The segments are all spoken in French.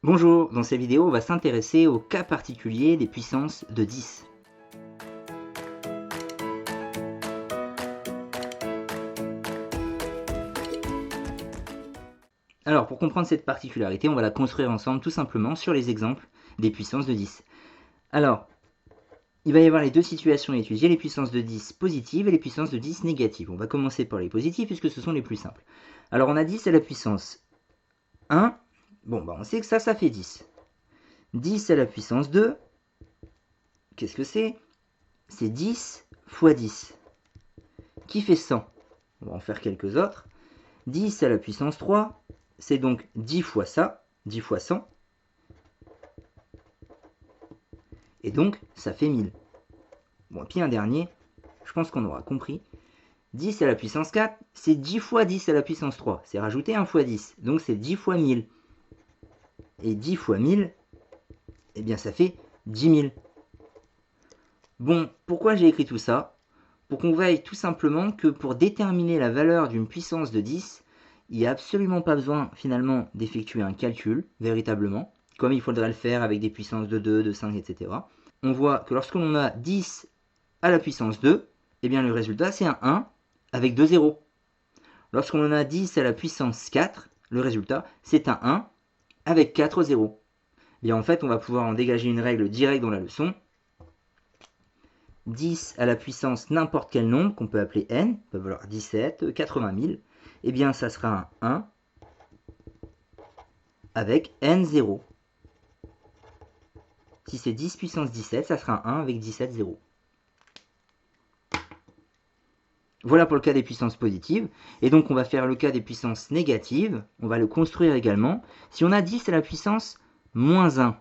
Bonjour, dans cette vidéo, on va s'intéresser au cas particulier des puissances de 10. Alors, pour comprendre cette particularité, on va la construire ensemble tout simplement sur les exemples des puissances de 10. Alors, il va y avoir les deux situations à étudier, les puissances de 10 positives et les puissances de 10 négatives. On va commencer par les positives puisque ce sont les plus simples. Alors, on a 10 à la puissance 1. Bon, on sait que ça fait 10. 10 à la puissance 2, qu'est-ce que c'est? C'est 10 fois 10, qui fait 100. On va en faire quelques autres. 10 à la puissance 3, c'est donc 10 fois ça, 10 fois 100. Et donc, ça fait 1000. Bon, et puis un dernier, je pense qu'on aura compris. 10 à la puissance 4, c'est 10 fois 10 à la puissance 3. C'est rajouter 1 fois 10. Donc c'est 10 fois 1000. Et 10 fois 1000, eh bien ça fait 10 000. Bon, pourquoi j'ai écrit tout ça? Pour qu'on veille tout simplement que pour déterminer la valeur d'une puissance de 10, il n'y a absolument pas besoin finalement d'effectuer un calcul, véritablement, comme il faudrait le faire avec des puissances de 2, de 5, etc. On voit que lorsqu'on a 10 à la puissance 2, eh bien le résultat c'est un 1 avec 2 zéros. Lorsqu'on en a 10 à la puissance 4, le résultat c'est un 1 avec 4 zéros. Et en fait, on va pouvoir en dégager une règle directe dans la leçon. 10 à la puissance n'importe quel nombre, qu'on peut appeler n, peut valoir 17, 80 000, eh bien ça sera un 1 avec n zéros. Si c'est 10 puissance 17, ça sera un 1 avec 17 zéros. Voilà pour le cas des puissances positives. Et donc on va faire le cas des puissances négatives. On va le construire également. Si on a 10 à la puissance moins 1,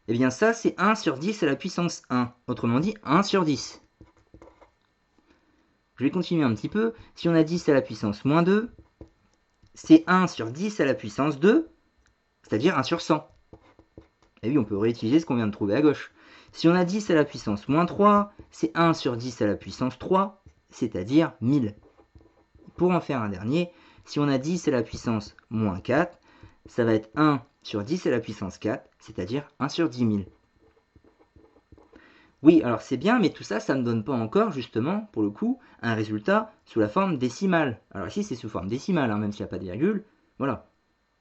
eh bien ça c'est 1 sur 10 à la puissance 1. Autrement dit 1 sur 10. Je vais continuer un petit peu. Si on a 10 à la puissance moins 2, c'est 1 sur 10 à la puissance 2, c'est-à-dire 1 sur 100. Et oui, on peut réutiliser ce qu'on vient de trouver à gauche. Si on a 10 à la puissance moins 3, c'est 1 sur 10 à la puissance 3, c'est-à-dire 1000. Pour en faire un dernier, si on a 10 à la puissance moins 4, ça va être 1 sur 10 à la puissance 4, c'est-à-dire 1 sur 10 000. Oui, alors c'est bien, mais tout ça, ça ne donne pas encore, justement, pour le coup, un résultat sous la forme décimale. Alors ici, c'est sous forme décimale, même s'il n'y a pas de virgule. Voilà,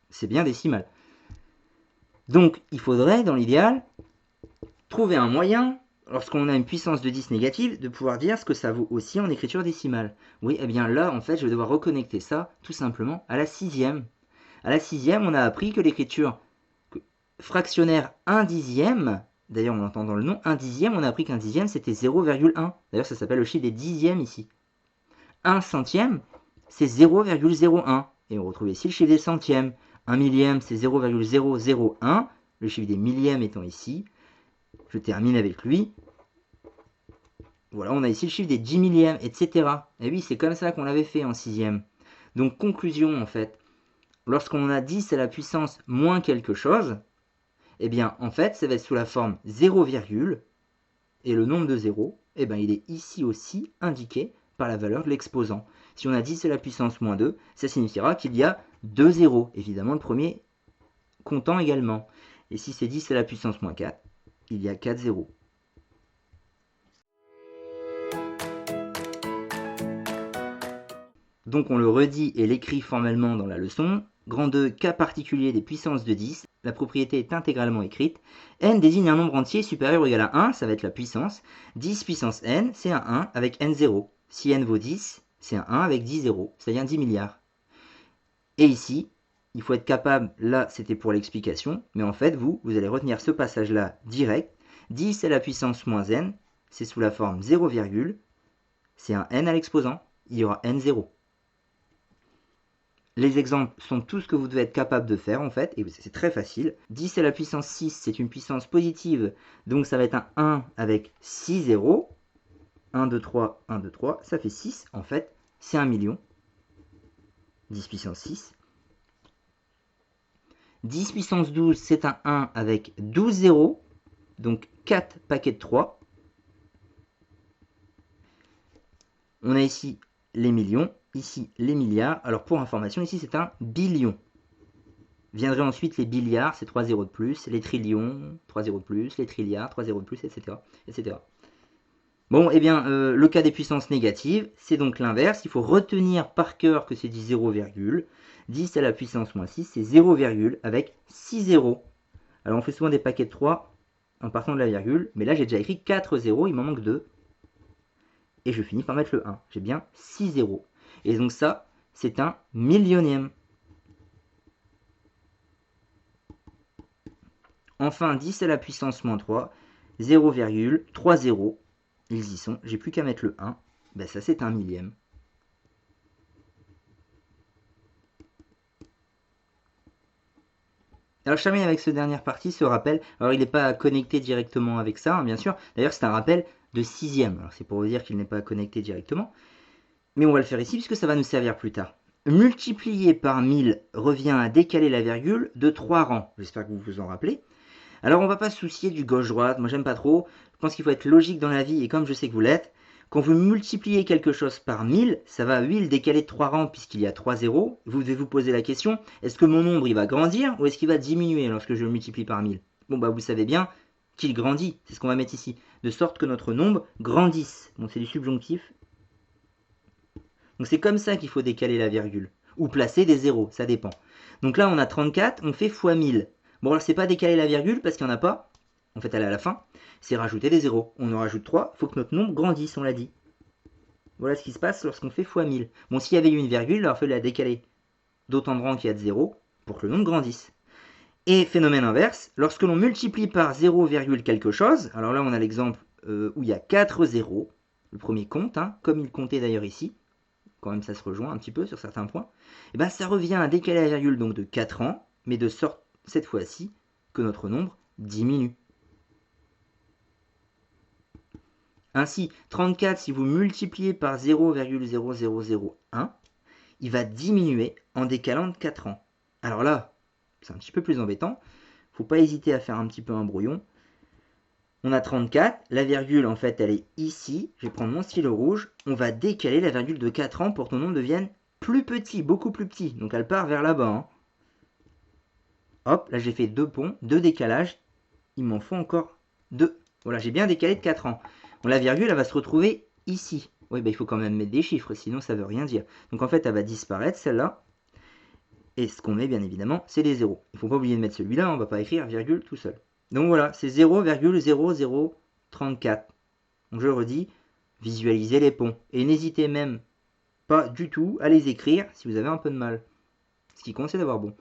c'est bien décimal. Donc, il faudrait, dans l'idéal, trouver un moyen, lorsqu'on a une puissance de 10 négative, de pouvoir dire ce que ça vaut aussi en écriture décimale. Oui, eh bien là, en fait, je vais devoir reconnecter ça, tout simplement, à la sixième. À la sixième, on a appris que l'écriture fractionnaire 1 dixième, d'ailleurs on entend dans le nom 1 dixième, on a appris qu'un dixième c'était 0,1. D'ailleurs ça s'appelle le chiffre des dixièmes ici. 1 centième, c'est 0,01. Et on retrouve ici le chiffre des centièmes. 1 millième, c'est 0,001. Le chiffre des millièmes étant ici. Je termine avec lui. Voilà, on a ici le chiffre des 10 millièmes, etc. Et oui, c'est comme ça qu'on l'avait fait en sixième. Donc conclusion en fait, lorsqu'on a 10 à la puissance moins quelque chose, eh bien en fait ça va être sous la forme 0, et le nombre de zéros, eh bien, il est ici aussi indiqué par la valeur de l'exposant. Si on a 10 à la puissance moins 2, ça signifiera qu'il y a 2 zéros. Évidemment, le premier comptant également. Et si c'est 10 à la puissance moins 4, il y a 4 zéros. Donc on le redit et l'écrit formellement dans la leçon. Grand 2, cas particulier des puissances de 10. La propriété est intégralement écrite. N désigne un nombre entier supérieur ou égal à 1, ça va être la puissance. 10 puissance n, c'est un 1 avec n 0. Si n vaut 10, c'est un 1 avec 10 zéros, c'est-à-dire 10 milliards. Et ici, il faut être capable, là c'était pour l'explication, mais en fait vous allez retenir ce passage-là direct. 10 à la puissance moins n, c'est sous la forme 0, c'est un n à l'exposant, il y aura n 0. Les exemples sont tout ce que vous devez être capable de faire en fait, et c'est très facile. 10 à la puissance 6, c'est une puissance positive, donc ça va être un 1 avec 6 zéros. 1, 2, 3, 1, 2, 3, ça fait 6 en fait, c'est 1 million. 10 puissance 6. 10 puissance 12, c'est un 1 avec 12 zéros, donc 4 paquets de 3. On a ici les millions, ici les milliards. Alors pour information, ici c'est un billion. Viendraient ensuite les billiards, c'est 3 zéros de plus, les trillions, 3 zéros de plus, les trilliards, 3 zéros de plus, etc. etc. Bon, eh bien, le cas des puissances négatives, c'est donc l'inverse. Il faut retenir par cœur que c'est du 0, 10 à la puissance moins 6, c'est 0, avec 6 zéros. Alors, on fait souvent des paquets de 3 en partant de la virgule, mais là, j'ai déjà écrit 4 zéros, il m'en manque 2. Et je finis par mettre le 1. J'ai bien 6 zéros. Et donc ça, c'est un millionième. Enfin, 10 à la puissance moins 3, 0,3 zéros. Ils y sont, j'ai plus qu'à mettre le 1. Ben ça, c'est un millième. Alors je termine avec ce dernière partie, ce rappel. Alors il n'est pas connecté directement avec ça, hein, bien sûr. D'ailleurs, c'est un rappel de sixième. Alors c'est pour vous dire qu'il n'est pas connecté directement. Mais on va le faire ici puisque ça va nous servir plus tard. Multiplier par 1000 revient à décaler la virgule de 3 rangs. J'espère que vous vous en rappelez. Alors on va pas se soucier du gauche-droite, moi j'aime pas trop. Je pense qu'il faut être logique dans la vie et comme je sais que vous l'êtes, quand vous multipliez quelque chose par 1000, ça va 1000 le décaler de 3 rangs puisqu'il y a 3 zéros. Vous devez vous poser la question, est-ce que mon nombre il va grandir ou est-ce qu'il va diminuer lorsque je le multiplie par 1000? Bon bah vous savez bien qu'il grandit, c'est ce qu'on va mettre ici, de sorte que notre nombre grandisse. Bon c'est du subjonctif. Donc c'est comme ça qu'il faut décaler la virgule, ou placer des zéros, ça dépend. Donc là on a 34, on fait fois 1000. Bon alors c'est pas décaler la virgule parce qu'il n'y en a pas, en fait elle est à la fin, c'est rajouter des zéros. On en rajoute 3, il faut que notre nombre grandisse, on l'a dit. Voilà ce qui se passe lorsqu'on fait fois 1000. Bon, s'il y avait eu une virgule, il aurait fallu la décaler d'autant de rangs qu'il y a de 0 pour que le nombre grandisse. Et phénomène inverse, lorsque l'on multiplie par 0, quelque chose, alors là on a l'exemple où il y a 4 zéros, le premier compte, hein, comme il comptait d'ailleurs ici, quand même ça se rejoint un petit peu sur certains points, et ben ça revient à décaler la virgule donc de 4 ans, mais de sorte cette fois-ci que notre nombre diminue. Ainsi, 34, si vous multipliez par 0,0001, il va diminuer en décalant de 4 ans. Alors là, c'est un petit peu plus embêtant. Faut pas hésiter à faire un petit peu un brouillon. On a 34, la virgule en fait elle est ici. Je vais prendre mon stylo rouge. On va décaler la virgule de 4 ans pour que ton nombre devienne plus petit, beaucoup plus petit. Donc elle part vers là-bas. Hein. Hop, là j'ai fait 2 ponts, 2 décalages. Il m'en faut encore 2. Voilà, j'ai bien décalé de 4 ans. Bon, la virgule, elle va se retrouver ici. Oui, bah, il faut quand même mettre des chiffres, sinon ça veut rien dire. Donc en fait, elle va disparaître, celle-là. Et ce qu'on met, bien évidemment, c'est les zéros. Il ne faut pas oublier de mettre celui-là, on ne va pas écrire virgule tout seul. Donc voilà, c'est 0,0034. Donc je redis, visualisez les ponts. Et n'hésitez même pas du tout à les écrire si vous avez un peu de mal. Ce qui compte, c'est d'avoir bon.